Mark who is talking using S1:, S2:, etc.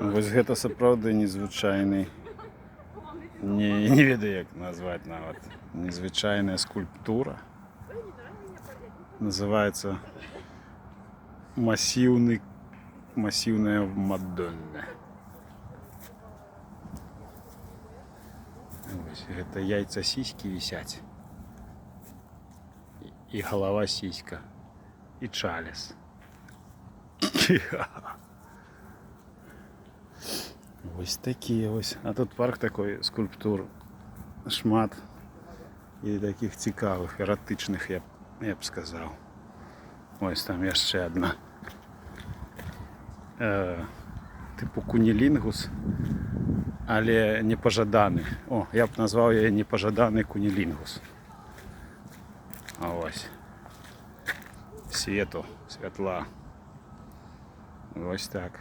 S1: Вось гэта сапраўды незвычайны. Не ведаю, як назваць нават. Незвычайная скульптура. Называецца массіўная Мадонна. Вось гэта яйца сіські вісяць. І галава сіська. І чалес. Вось такія вось. А тут парк такой скульптур шмат. І таких цікавых, эратычных, я б сказаў. Ось там яшчэ одна. Типу кунілінгус, але непажаданы. О, я б назваў яе непажаданы кунілінгус. А ось. Святла. Ось так.